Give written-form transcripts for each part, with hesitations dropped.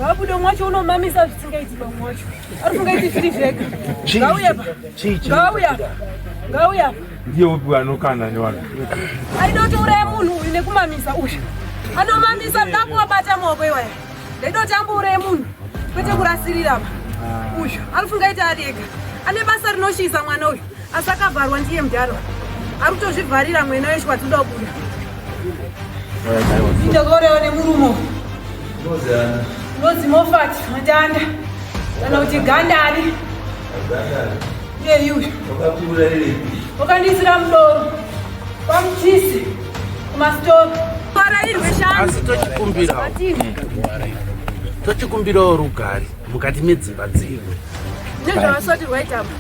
Wabuda mwacho unomamisa zvisingaiti pamwacho. Arifungaiti zviri zvega. Ngauya apa. Ndiye upi anokana newana. Aidoti uraye munhu uyu nekumamisa uyu. Anomamisa ndakuwabata maoko iwaya. Ndaidoti ambouraye munhu. Kwete kurasirira apa. Uyu arifungaiti ari ega. Ane basa rinoshisa mwana uyu. Asi akavharwa ndiye mudharo. Ari kutozvivharira mwena weshe kwatinoda kubuda. Ndakaurayiwa nemurumo. Ngozi mofati matanda. Kana kuti gandari. Ye uyu. Wakandiisira mudoro. Pamuchisi. Kumasitoro. Parairwe shangu. Asi tochikumbirawo rugare mukati medzimba dzedu. Nezvavasoti rwaitamba.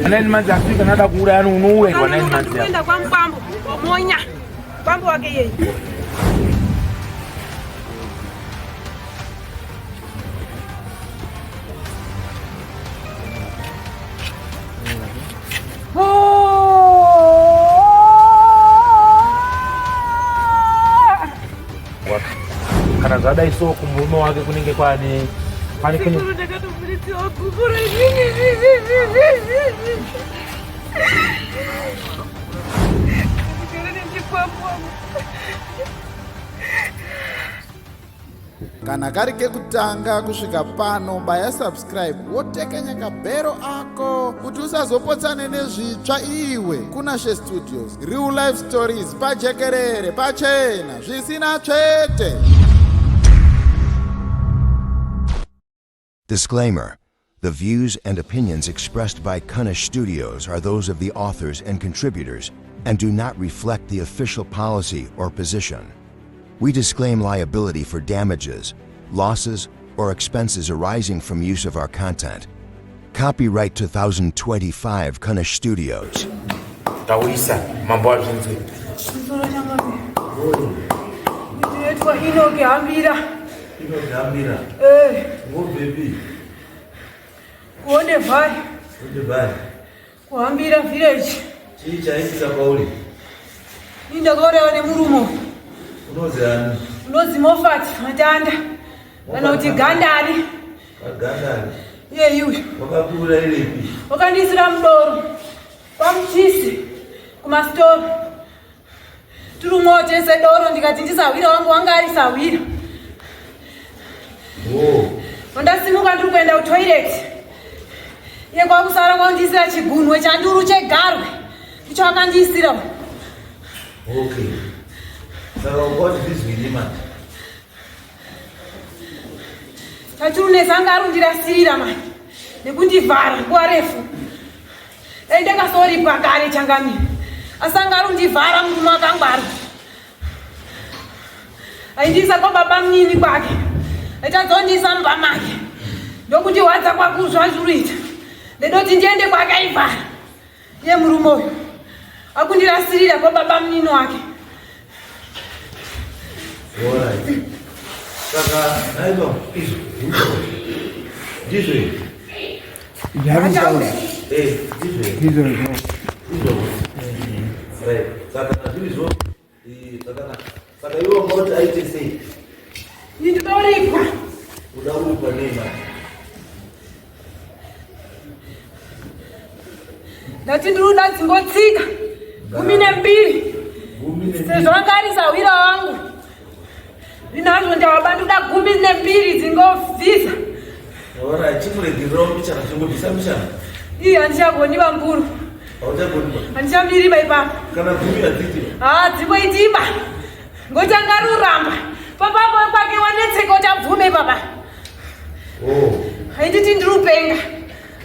Anaini manzi Afrika nada kuura yani unouwendwa naini manzi. Kuenda kwa mkwambo. Monya. Mkwambo wake yeye. Kana zvadai so kumurume wake kunenge kwane kune kana kari kekutanga kusvika pano baya subscribe wotekenya kabhero ako kuti usazopotsane nezvitsva iwe kuna She Studios real life stories pajekerere pachena zvisina tsvete. Disclaimer. The views and opinions expressed by Kunish Studios are those of the authors and contributors and do not reflect the official policy or position. We disclaim liability for damages, losses, or expenses arising from use of our content. Copyright 2025 Kunish Studios. Tawisa mambo azvinzi. Ndetwa inogambira. Ngo baby. Kuone vai. Kuhambira village. Chii chaisisa pauli. Ndakaurayiwa nemurumo. Unozi mofati matanda. Kana kuti gandari. Gandari. Ye uyu. Wakakura iripi. Wakandiisira mudoro. Pamuchisi. Kumasitoro. Turumotese doro ndikati ndisawira wangu wanga ari sawira. Ndasimuka ndiri kuenda kutoilet. Iye kwakusara kwandiisira chigunwe chanduru chegarwe. Icho akandiisira. Okay. Saka what is this with man? Tachirunesa anga arundirasirira mani. Nekundivhara nguva refu. Ndakasoripa kare changami. Asanga arundivhara murume akangwara. Aindiisa kwababa munini kwake. Achadzondiisa mumba make. Ndokundiwadza kwakuzva zviruita. Ndodoti ndiende kwake aivhara. Iye murume uyu akundirasirira kwababa munini wake. Alright. Saka naiba izvo. Ndizvo. Ndizvo. Right. Saka ndizvo. Saka iwo moti aite sei? Ndidorikwa. Udaurikwa nema. Ndati ndiruda dzingotsika. 12. Sezvo anga ari sawira wangu. Ndinazvo ndawabanduda 12 dzingovhisa. Alright, chimuregerawo mbichana chingodhisa mbichana. Iyi handichagoni vamburu. Hauchagoni ba? Handichamiriba ipapo. Kana gumi hadziti? Dzimboitiba. Ngoti angaruramba. Papapo kwake wanetseka kuti abvume baba. Hainditi ndirupenga.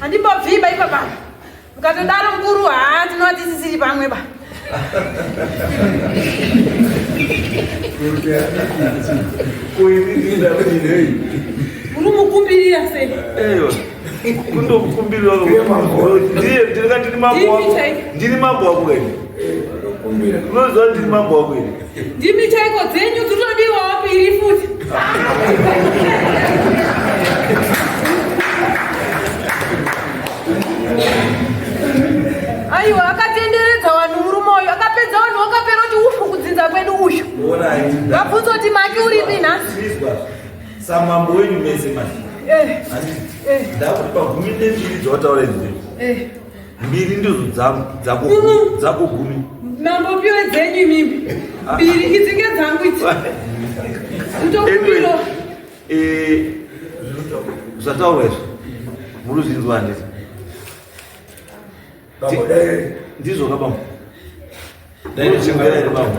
Handimbobviba ipapa. Mukatodaro mukuru ndinoti tisiri pamwe ba. Uri mukumbirira sei? Eyo. Kundokukumbirira kwamambo. Ndingati ndiri mambo wako ere. Unozwa ndiri mambo wako ere. Ndimi chaiko dzenyu dzotodiwa wapiri futi. Aiwa akatenderedza vanhu murume uyu akapedza vanhu wakapera kuti ufu kudzinza kwedu uyu. Ngabvunza kuti make uripi nhasi? samambo wenyu mese manje. Ndakupa gumi nembiri dzotaura idzi. Mbiri ndizo dzako gumi. Mambo piwe dzenyu mimi. Mbiri idzinge dzangu idzi. Ndokupiro. Zvataura izvi muruzvinzwa handisi? Ndizvo kabambo. Ndaichingera here bambo.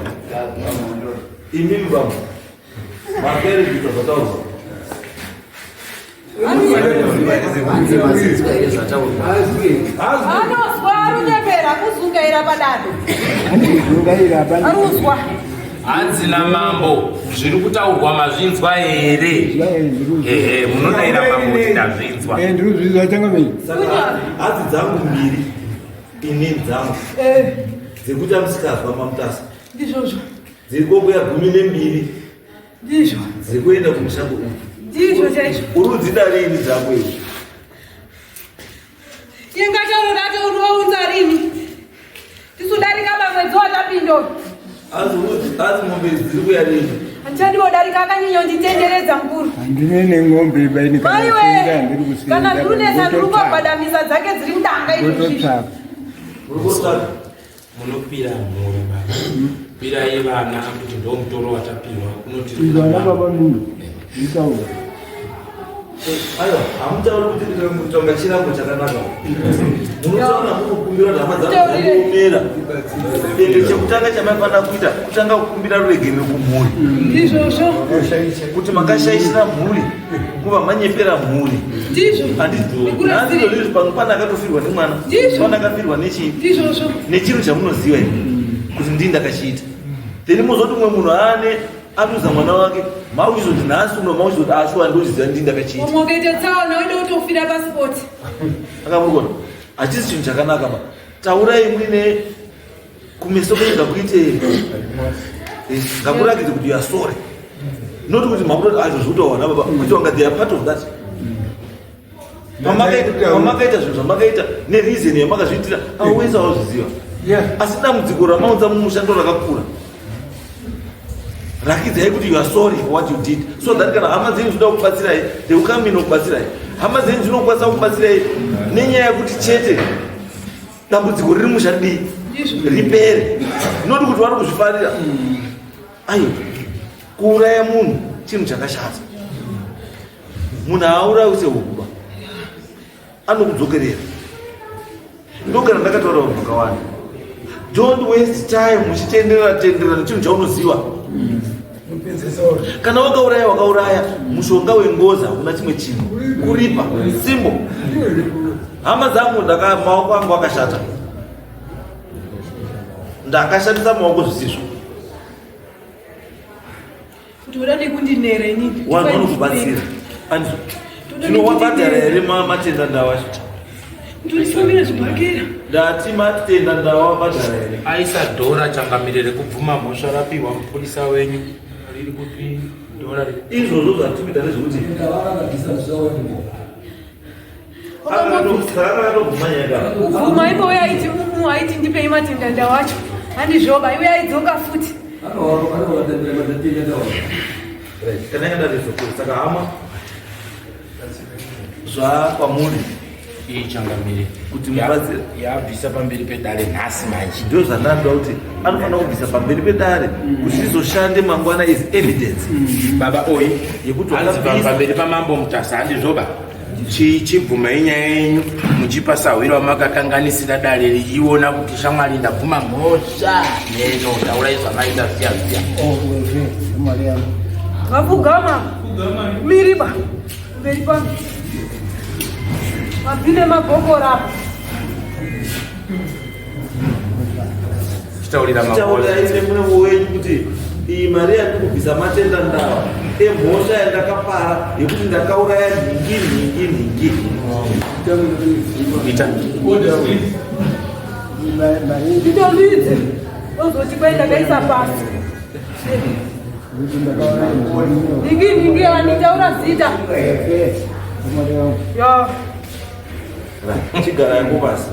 Imimi bambo. Mapere zvito zvataurwa. Anozwa arunyepera kuzungaira padado. Aruzwa. Hadzina mambo zviri kutaurwa mazvinzwa here? Munodaira mambo kuti ndazvinzwa. Saka hadzi dzangu mbiri inini dzangu dzekuti amusikazwa mamutasa Ndizvozvo. dziri kokuya gumi nembiri Ndizvo. dziri kuenda kumushango uyu. Ndizvo chaizvo. Uri kudzida rini dzangu izvi? Ingatauro dati unounza rini? Tisudarika mamwedzi watapinda. Azi mombe dziri kuya rini? Handichandiwodarika akanyanya kunditenderedza mukuru. Handine ng'ombe baini kana zvirunesa ndiri kugwadamisa dzake dziri mudanga izvozvi. Uri kotsvaka? Munopira mhuri baba. Pirai vana kuti ndo mutoro watapiwa. Izana baba munhu. Nditaura. Aiwa, hamutauri kuti mutonga chirango chakanaka. Munotaura munokumbira nhama dzakuomera. Ende chekutanga chamafanira kuita kutanga kukumbira ruregeme kumhuri. Ndizvozvo. Kuti makashaishira mhuri, kuva manyepera mhuri. Ndizvo. Handizvo. Handizvo izvi pano pana akatofirwa nemwana. Ndizvo. Pana akafirwa nechii? Ndizvozvo. Nechinhu chamunoziva here kuti ndii ndakachiita. Then muzoti mumwe munhu aane atuza mwana wake mauzoti nhasi uno mauzoti ashuwa ndoziva ndii ndakachiita. Umwokete tsaona wende kutofira pasipoti. Akamurikona hachisi chinhu chakanaka ba. Taurai mwine kumeso kuenda kuite ngakurakidze kuti you are sorry. Not kuti makuti azvozvutawana baba kuti wanga they are part of that. Pamakaita zvinhu zvamakaita nereason yamakazviitira always awazviziva. Asi dambudziko ramaunza mumushando rakakura. Rakidzai kuti you are sorry for what you did. So that kana hama dzenyu zvinoda kubatsirai, they will come in kubatsirai. Hama dzenyu dzinokwanisa kubatsirai nenyaya yekuti chete dambudziko riri mushandi ripere. Not kuti vari kuzvifarira. Ayo, kuuraya munhu chinhu chakashata. Munhu haurayi sehukuba. Anokudzokerera. Ndokana ndakataura vanhu vakawanda. Don't waste time muchitenderera nechinhu chaunoziva. Kana wakauraya mushonga wengozi hakuna chimwe chinhu kuripa simbo. Hama dzangu maoko angu akashata, ndakashatisa maoko zvisizvo. Kuti uda nekundinera inini. Wanhu vanokubatsira. Andizvo. Tinowabhadhara here matenda ndawacho? Ndinofambira zvibhakera. Ndati matenda ndawabhadhara here? Aisa dhora changamirire kubvuma Mhosva rapiwa mupurisa wenyu. Riri kupi dhora riri. Izvozvo zvatikuita nezvekuti akatobvuma nyaya. Bvuma ipo aiti ndipei matenda ndawacho. Handizvoba iwe aidzoka futi. Kana yakadazvizokuru saka hama zvakwamuri ichangamire kuti mubatsire yabvisa pamberi pedare nhasi manje. Ndio zvandandoda kuti anofanira kubvisa pamberi pedare kuti zvizoshande mangwana is evidence. Baba oyi yekuti anzi pamberi pamambo mutasa handizvoba chibvuma inyaya yenyu muchipa sahwiro makakanganisira dare richiona kuti shamwari ndabvuma Mhosva neno taura izvamaita ziya. Vapfugama miriba mberi pangu mabhine mabhokora chitaurira ine mune wenyu kuti iyi mari yandikubvisa matenda ndawa emhosva yandakapara yekuti ndakauraya nhingi. nditolidze ozoti kwai ndakaisa pasi nhingi yavanditaura zita chigara yangu pasi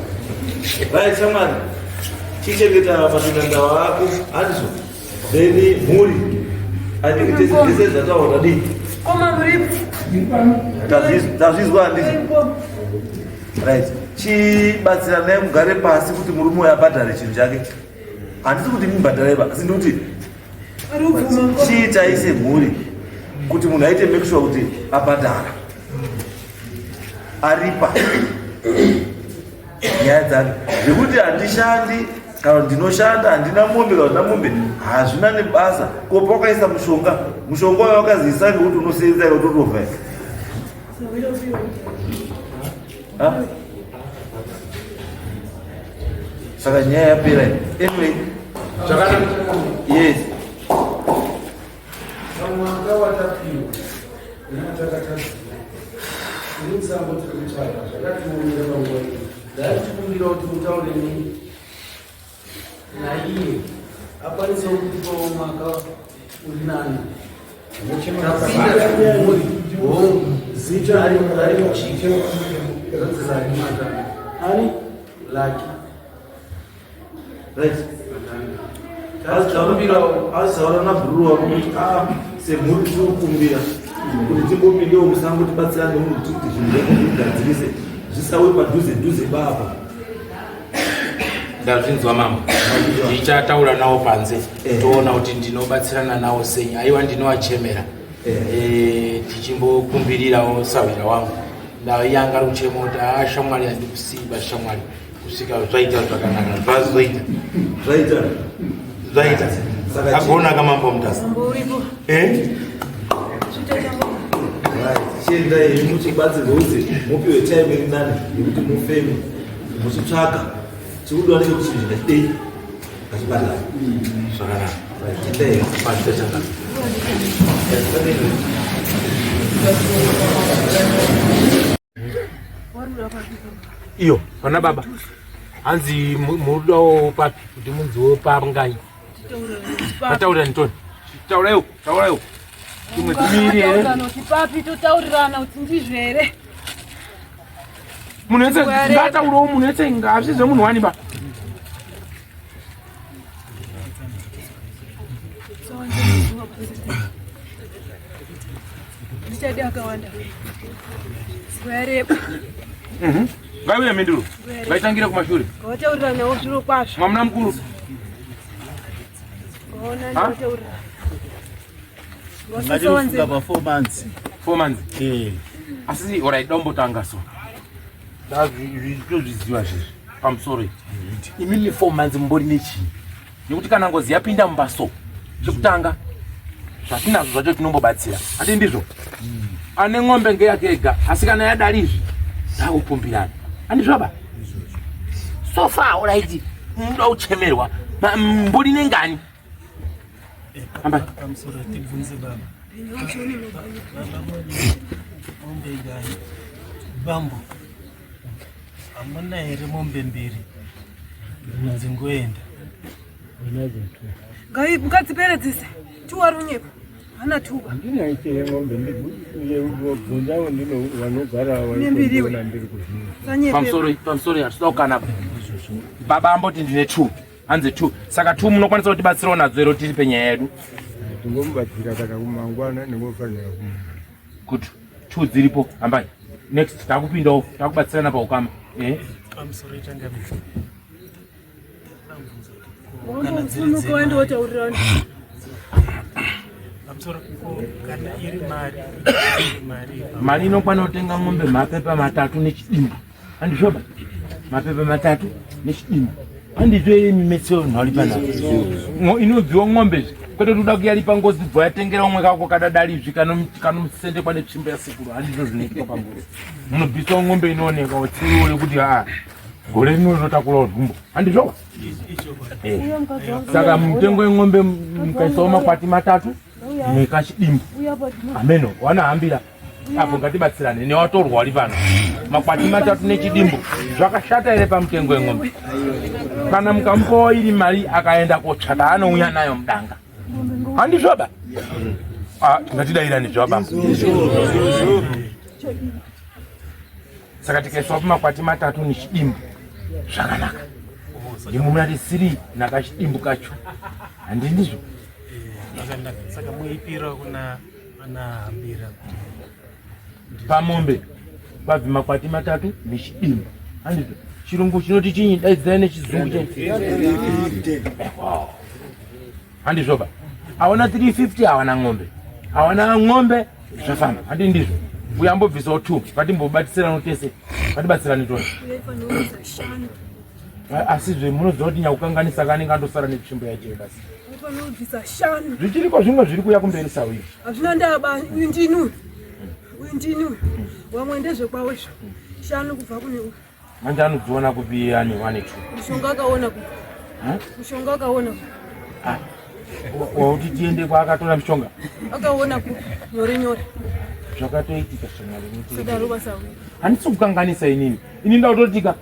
rai shamwari chichengeta matenda ndawa ako handizvo then mhuri andikitese zvataura dii Koma muripo. Tazvizwa handizvo. Right. Chibatsira naye mugare pasi kuti murume uyu abhadhare chinhu chake. Handisi kuti mubhadhareba, asi ndikuti chiitai semhuri kuti munhu aite make sure kuti abhadhara. Aripa. Nyaya dzake. Zvekuti handishandi kana ndinoshanda handina mombe kana ndina mombe hazvina nebasa. Ko pawakaisa mushonga, mushonga wayo wakaziisa ngekuti unosevenza iro totobva. Saka nyaya yapera. Anyway. Yes. Azaura nabhuruwa kuti semhuri tinokumbira kuti timbopindewo musango tibatsirane kuti zvinhu zvigadzirise zvisawe padhuze baba. Ndazvinzwa mama. Ndichataura nawo panze toona kuti ndinobatsirana nawo sei. Aiwa ndinovachemera tichimbokumbirirawo sawira wangu. Ndayanga ruchemo kuti shamwari handikusiiba shamwari kusvika zvaita zvakanaka zvaita agona kamambo mutasa chiendai muchibatsirwa kuti mupiwe time iri nani yekuti mufeme muchitsvaka chikudiwa nechekuti chinhu chingachidei ngachibadala zvakanaka chiendai pachitachaka iyo pana baba hanzi mudawo papi kuti munziwo pangai ataura ntoni taurayo tumwe tumiri here papi totaurirana kuti ndizvo here munhu wese ngataurawo munhu wese ngazvizve munhu wani ba ndichadi akawanda swereba ngaiuye menduro ngaitangire kumashure ngawatauriranawo zviro kwazvo mwamuna mukuru Ngatifunga 4 months. 4 months. Asi alright dombotanga so. Ndazviziva zvizvi pamusoro. Imini 4 months mumbori nechi. Nekuti kana Ngozi yapinda mumbaso chekutanga zvatinazvo zvacho tinombobatsira. Ati ndizvo. Ane ng'ombe ngeyake ega asi kana yadarizvi ndakupumbirana. Andizvo baba. So far alright muda uchemerwa mbori nengani. Amba Kamsura tibvunze baba. Mombe gani? Bambo. Amuna here mombe mbiri. Nzingoenda. Unazo tu. Ngai mukadziperedzise. Tiwarunyepo. Hana tuba. Ndina iche ngombe ndiye ubvunza ndino vanogara vaitona ndiri kuzvina. Pamsoro atidokana baba amboti ndine 2. Hanze 2. Saka 2 munokwanisa kuti batsirawo nadzo ero tiri penyaya yedu. Tingomubatsira kana kumangwana ningofanira kuti 2 dziripo ambai. Next takupindawo takubatsirana paukama. Pamsoro itanga mimi. Kana dziri kuenda wotaurirana. Pamsoro kana iri mari inokwana kutenga ng'ombe mapepa 3 nechidimbu. Andizvoba mapepa 3 nechidimbu. Andizvo mimetsero nhari pana. Inobviwa ng'ombe kwete kuda kuyaripa Ngozi bva yatengera umwe kako kadadarizvi kanomsende kwane tsvimbo yasekuru. Handizvo zvinoitwa paNgozi. Munobvisa ng'ombe inooneka utsiure kuti gore rinotakura dhumbo. Handizvo saka mutengo weng'ombe mukaisawo makwati 3 nekachidimbu. Ameno wanahambira apo ngatibatsirane newatorwa wari pano makwati 3 nechidimbu zvakashata here pamutengo weng'ombe. Kana mukamupawo iri mari akaenda kotsvata anouya nayo mudanga. Handizvoba tingatidayirani zvoba. Saka tikaisawo makwati 3 nechidimbu zvakanaka. Ndimumati 3 nakachidimbu kacho. Handindizvo saka muipira kuna pamombe vabvuma kwati 3 nechidimba handizvo chirungu chinoti chinyi daidzai nechizungu handizvoba hawana 350 hawana ng'ombe hawana ng'ombe zvafamba handi ndizvo uyambobvisawo 2 ngatimbobatisirano tese ngatibatsirani tona asizve munoziva kuti nyakukanganisa kanenge andosara netsvimbo yacheo basi zvichiriko zvimwe zviri kuya kumberi sawi hazvina ndaba uindinu wamwe ndezvekwawo izvo 5 kubva kune uyu manje anodziona kupi ane 1 2 mushonga akaona ku mushonga akaona ku wauti tiende kwaakatora mushonga akaona ku nyore zvakatoitika shamwari sadaro basawi handisi kukanganisa inini ndautotika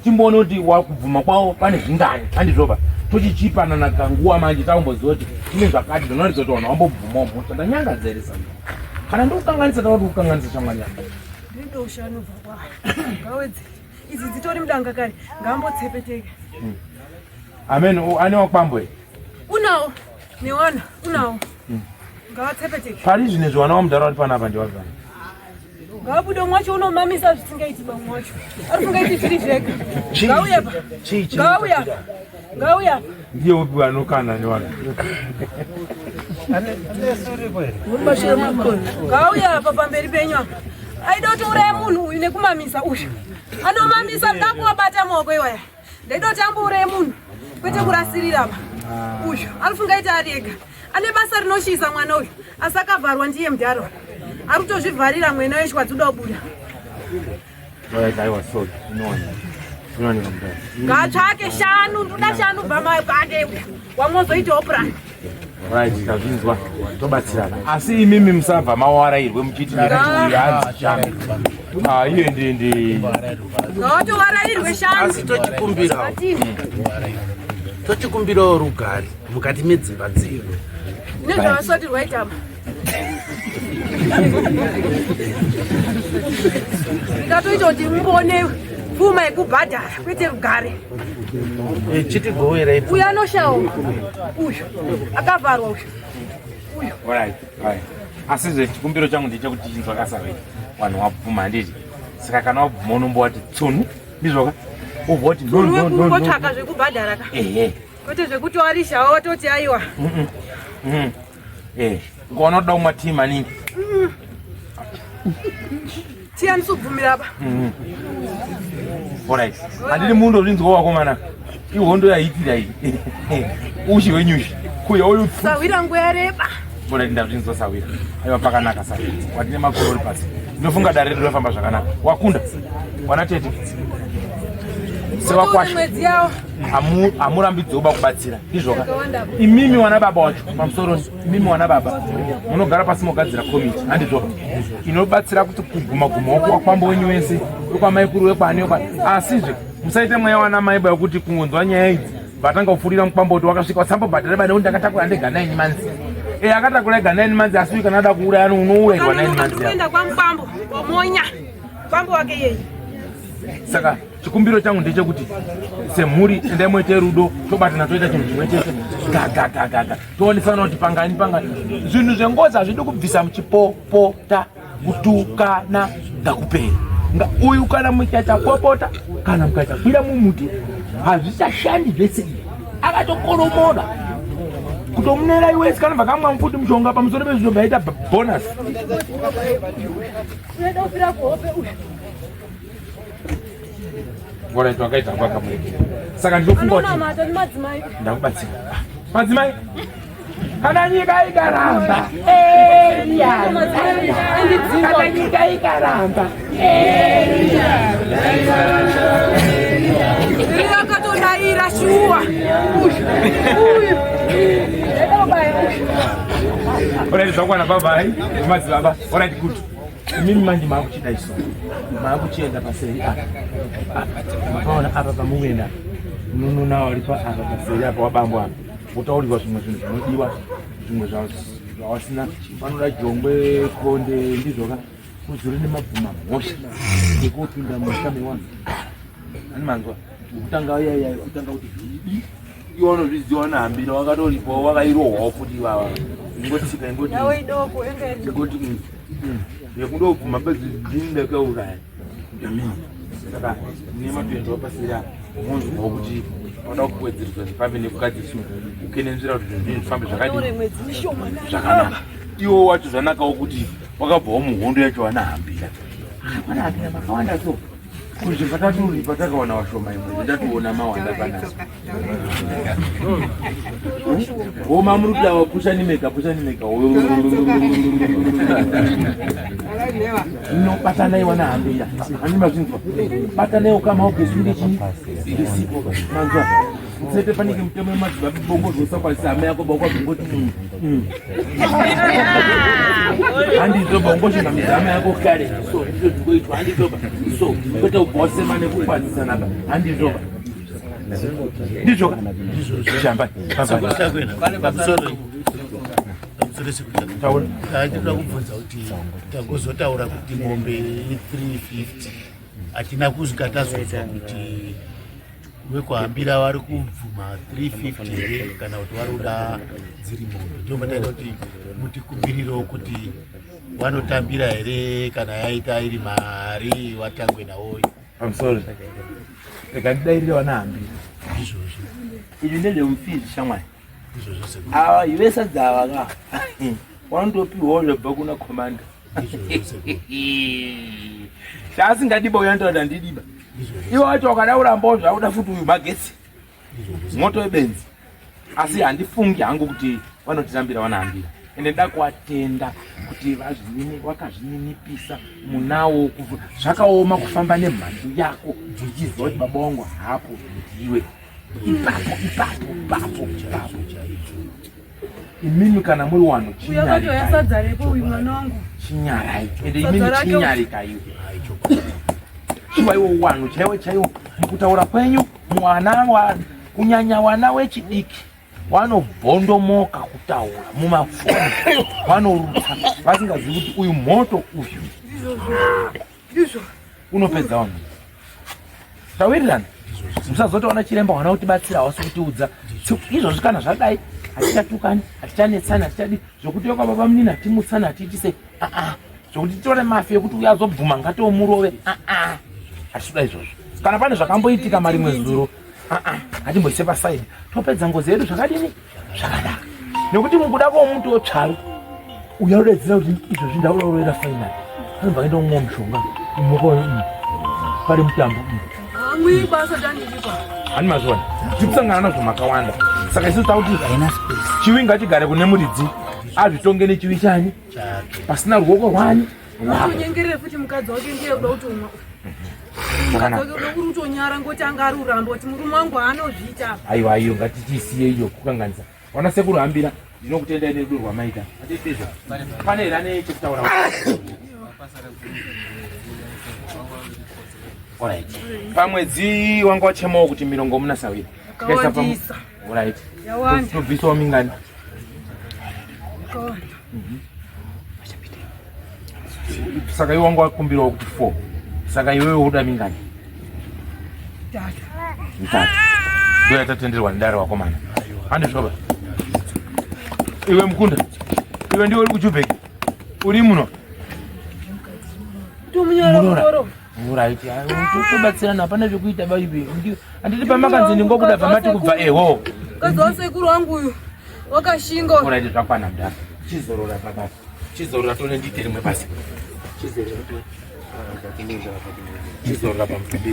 timboona kuti wakubvuma kwawo pane zvingani handizvoba tochichipanana kanguva manje taumboziva kuti ine zvakati zvinoratidza kuti vanhu vambobvumawo mhosva ndanyangadzeresa kana ndikukanganisa takuti kukanganisa shamwari yanga ndoushano bva kwayo ngawedzi idzi dzitori mudanga kare ngambotsepeteke amen ane wakwambo here unawo newana unawo ngawatsepeteke pari zvinezvi wana wamudhara vari panapa ndivazvana ngabude mwacho unomamisa zvisingaiti bamwe wacho ari kungaiti zviri zvega ngauya ndiye upi vanokana newana ngauya apa pamberi penyu apa aida kuti uraye munhu uyu nekumamisa uyu anomamisa ndakuwabata maoko iwaya ndaida kuti ambouraye munhu kwete kurasirira apa uyu arifungaiti ari ega ane basa rinoshisa mwana uyu asi akavharwa ndiye mudharo ari kutozvivharira mwena weshe wadzoda kubuda ngatsvake 5 ndoda 5 bva kwake wamwozoitawo purani right kazvinzwa tobatsirana asi imimi musabva mawarairwe muchiti iye ngawatowarairwe 5 asi tochikumbirawo rugare mukati medzimba dzedu nezvavasoti rwaitama ndikatoita kuti mbone pfuma yekubhadhara kwete rugare chitigowerai uyu anoshawo uyu akavharwa uyu asizve chikumbiro changu ndechekuti chinzwa kasavei vanhu wabvuma handiti saka kana wabvuma unombowati tsunu ndizvoka ubva kuti nonotsvaka zvekubhadhara ka kwete zvekuti warishawo watoti aiwa ngoona kuda kumwa tii maningi tii anisubvumira apa orit handiri mundo zvinzwa wakomana ihondo yaitira iyi ushi wenyushi kuya uyu sawira nguva yareba orit ndazvinzwa sawira aiwa pakanaka sawira watine makorori pasi ndinofunga dare rinofamba zvakanaka wakunda wana tete sewakwasha mwedzi yawo hamurambidziwo bakubatsira ndizvoka imimi wana baba wacho pamusoro imimi wana baba munogara pasi mogadzira komiti handizvoka inobatsira kuti kuguma wakwambo wenyu wese wekwamaikuru wekwani asizve musaite mweya wana maiba yokuti kungonzwa nyaya idzi vatanga kupfurira mukwambo kuti wakasvika wasambobhadhara bada kuti ndakatakura ndega 9 manzi akatakura ega 9 manzi asi uyu kana ada kuuraya unouwairwa 9 manzi kuenda kwamukwambo wamonya kwambo wake yeye saka chikumbiro changu ndechekuti semhuri endai muite rudo tobatana toita chinhu chimwe chete gagagagaga toonesana kuti pangani zvinhu zvengozi hazvidi kubvisa muchipopota kutukana ngakuperi uyu kana mukaita popota kana mukaita kwira mumuti hazvichashandi zvese akatokoromora kutomunera iwese kana vakamwa mufuti mushonga pamusoro pezvino vaita bonus Bora twakaita kwaka mweke. Saka ndofunga kuti ndakubatsira. Madzimai. Kana nyika ikaramba. Kana nyika ikaramba. Ndakatondaira shuwa. Ora ndizakwana baba madzibaba. Ora ndikuti. Mimi manje makuchida iso. Makuchienda paseri apa. Maona apa pamuwenda. Nununa walipa apa paseri apa wabambo apa. Utaulirwa zvimwe zvinhu zvinodiwa, zvimwe zvawasina. Panoda jongwe, konde ndizvoka. Kuzuri nemabvuma mhosva. Ndikopinda mushame wangu. Ani manzwa. Kutanga kutanga kuti iwono zviziwa nahambira wakatoripo wakairohwawo futi ivava ingotsika ingoti yakundobvuma pedzindakauraya saka mune matwenzi wapasira munzwawo kuti wada kuwedzeredzwa ndifambe nekugadziswa ukenenzvira kuti zvinhu zvifambe zvakanaka iwo wacho zvanakawo kuti wakabvawo muhondo yacho wanahambira wanahambira makawanda so kuti patakaona washoma imwe ndatoona mawanda panaso woma muri kuda wapusha nimeka inobatanai wanahambira ani mazvinzwa batanai ukama ugesunge chisipo manzwa mtsete panike mutemo wemadzibaba bongo zvosakwanisa hama yako bakwabvingoti handizoba ungoshinga mizama yako kare so ndizvo zvingoitwa handizoba so kwete ubhosema nekukwanisa napa handizoba ndizvo shamba ndinoda kubvunza kuti takuzotaura kuti mombe 350 hatina kusvika tazozwa kuti wekuhambira vari kubvuma 350 here kana kuti vari kuda dziri mombe ndomataida kuti mutikumbiriro kuti vanotambira here kana yaita iri mari watangwe nawo pamusoro reka ndidairire vanahambira izvozvo izvi ndezvemupfizi shamwari izvozvo ava ive sadzava ka wanondopiwawo zvabva kuna komanda chaasingadiba uyandoda ndidiba iwo wacho wakada urambawo zvauda futi uyu magetsi moto webenzi asi handifungi hangu kuti vanotirambira vanahambira ende nda kuvatenda kuti vakazvininipisa munawo zvakaoma kufamba nemhando yako zvichizwa kuti baba wangu hapo ndiwe ipapo imimi kana muri wano chinyarai ende imimi chinyarika iwe chiva iwo wano chaiwo mukutaura kwenyu mwana kunyanya wana wechidiki vanobhondomoka kutaura mumafoni vanorutsa vasingazivi kuti uyu moto uyu unopedza vanhu tawirirana musazotoona chiremba wana kutibatsira hawasi kutiudza izvozvi kana zvadai hatichatukani hatichanetsani hatichadi zvokuti yoka baba munini hatimutsani hatiitise zvokuti titore mafi ekuti uya azobvuma ngatomurove hachida izvozvo kana pane zvakamboitika marimwe zuro hatimboise pasaidi topedza ngozi yedu zvakadini zvakanaka nekuti mukuda kwomuntu otsvaru uyaudedzera kuti izvozvi ndaurorovera fainali anobva kaenda kumwa mushonga imoko pari mutambo hani mazvona tikusangana nazvo makawanda saka isusu takuti chiwi ngatigare kune muridzi azvitonge nechiwi chani pasina ruoko rwani unyengerere futi mukadzi wake ndiye kuda kutomwa urutonyara ngoti anga ari uramba kuti murume wangu haanozviita aiwa iyo ngatitisiye iyo kukanganisa wana sekuruhambira ndinokutendai nerudo rwamaita atitizvo pane here ane chekutaura pamwedzi wanga wachemawo kuti 70 akawandisa tobvisawo mingani saka iwe wanga wakumbirawo kuti 4 saka iwewe uda mingani 3 ndo yatatenderwa ndare wakomana handizvoba iwe mukunda iwe ndiwe uri kuchubheki uri muno tomunyora muraiti tobatsirana hapana zvekuita baibe handiti pamakanzi ndingobuda pamati kubva eho kaziwa sekuru wangu uyu wakashinga muraiti zvakwana mudhara chizorora pabasa chizorora tone ndite rimwe basi chizorora pamutumbi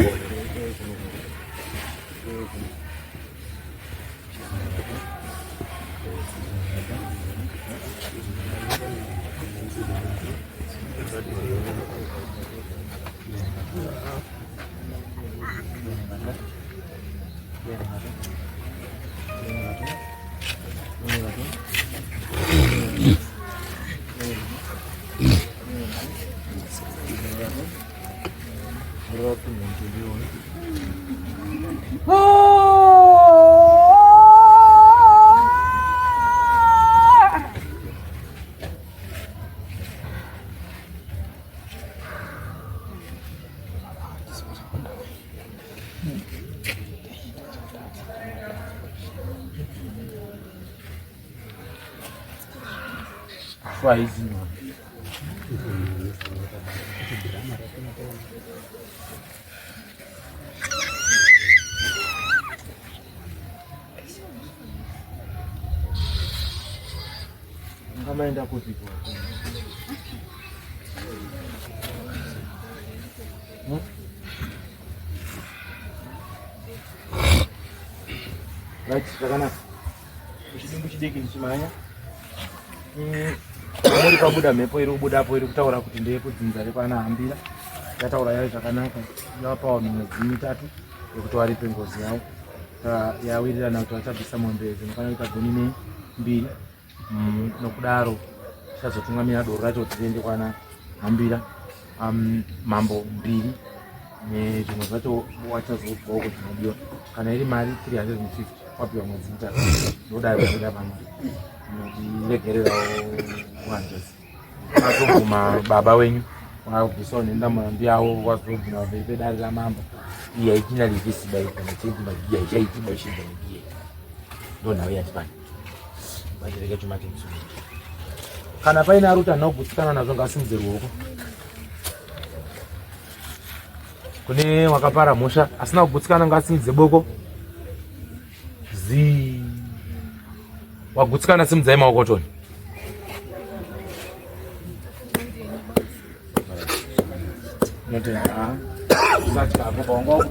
Swahili. Kama enda kuti kwa. Right, sakana. Chidimbu chidiki nchimanya. Muri pabuda mhepo iri kubudapo iri kutaura kuti ndeyekudzinza repanahambira. Yataura yayo zvakanaka. Yapa mwedzi mitatu yekuti waripe ngozi yawo. Yawirirana kuti vachabvisa mombe dzinokwana kuita goni nembiri. Nokudaro tichazotungamira doro racho kuti tiende kwana hambira mambo 2 nezvimwe zvacho wachazobvawo kuti zvinodiwa. Kana iri mari 350 wapiwa mwedzi mitatu ndodaro kuda pamwe ndiregererawo 100. Azobvuma baba wenyu wabvisawo nendamambi yawo wazobvuma pamberi pedare ramambo. Iya ichina livisibai kana chaitima iya ichaitima ishinda negiye ndonhau yatipani vachireke chuma chemusoro. Kana paine aruta nogutsikana nazvo ngasimudze ruoko. Kune wakapara mhosva asina kugutsikana ngasimudze boko. Wagutsikana simudzai maoko toni. Usati hapo bongo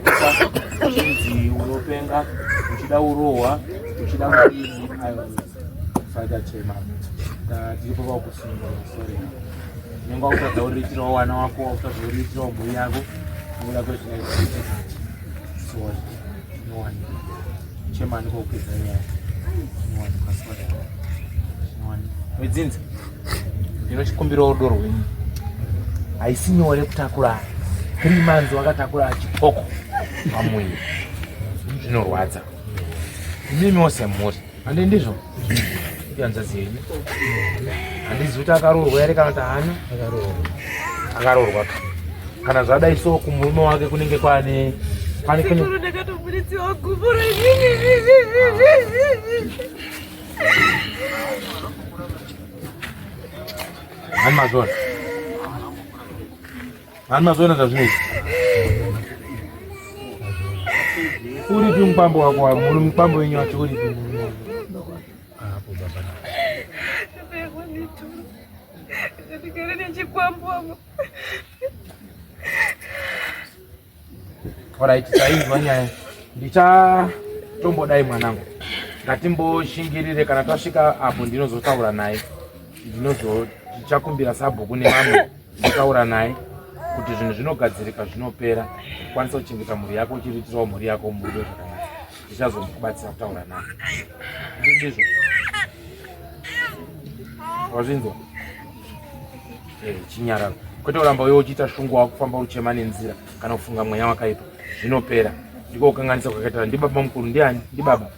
uchinzi unopenga uchida urohwa uchida kudini ayo fada chema tiripo pakusunga sorry nenga utadzauriritirawo wana wako utadzauriritirawo mhuri yako unoda kwezvinaita sorry no one chema ndiko kupedza nyaya no one pasword no one wedzinza ndinochikumbirawo doro wenyu haisi nyore kutakura 3 months wakatakura chipoko pamwiri zvinorwadza. Imimi wose mhuri handi ndizvo ndianzazi yenyu handizivi kuti akaroorwa here kana kuti haana akaroorwa. Kana zvadai so kumurume wake kunenge kwane ndakatobuditsiwa gumbo Hani mazona zvazvinoita. Uripi mupambo wako wako, muri mupambo wenyu wacho uripi? Hapo baba. Ndikere nechipambo. Alright, saizwa nyaya. Ndichatombodai mwanangu. Ngatimboshingirire kana tasvika apo ndinozotaura naye. Ndichakumbira sabhuku nemamwe kutaura naye kuti zvinhu zvinogadzirika zvinopera. Kwanisa kuchengeta mhuri yako uchiriitirawo mhuri yako mubudo zvakanaka. Ndichazokubatsira kutaura naye. Ndizvo. Wazvinzwa? Chinyararo. Kwete kuramba wewe uchiita shungu wako kufamba uchema nenzira kana kufunga mweya wakaipa. Zvinopera. Ndiko kukanganisa kwakaita ndi baba mukuru ndiani? Ndi baba.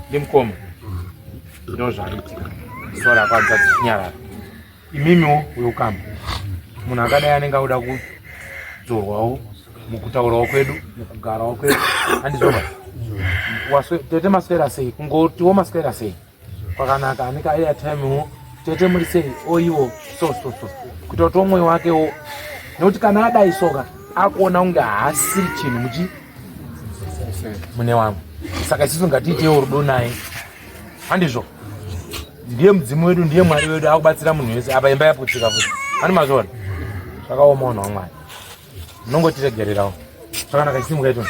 Ndi mukoma. Ndo zvaitika. Sora kwanza chinyararo. Imimiwo uyokamba. Munhu akadai anenge auda kudzorwawo mukutaurawo kwedu mukugarawo kwedu handizvoba tete maswera sei kungotiwo maswera sei kwakanaka anenge airtimewo tete muri sei oiwo so kuti kuti mwoyo wakewo nekuti kana adai soka akuona kunge haasiri chinhu muchi mune wangu saka isusu ngatiitewo rudo naye handizvo ndiye mudzimu wedu ndiye mwari wedu akubatsira munhu wese apa imba yaputsika futi hani mazvona zvakaoma munhu wamwari munongotiregererawo zvakanaka chisimuka itoni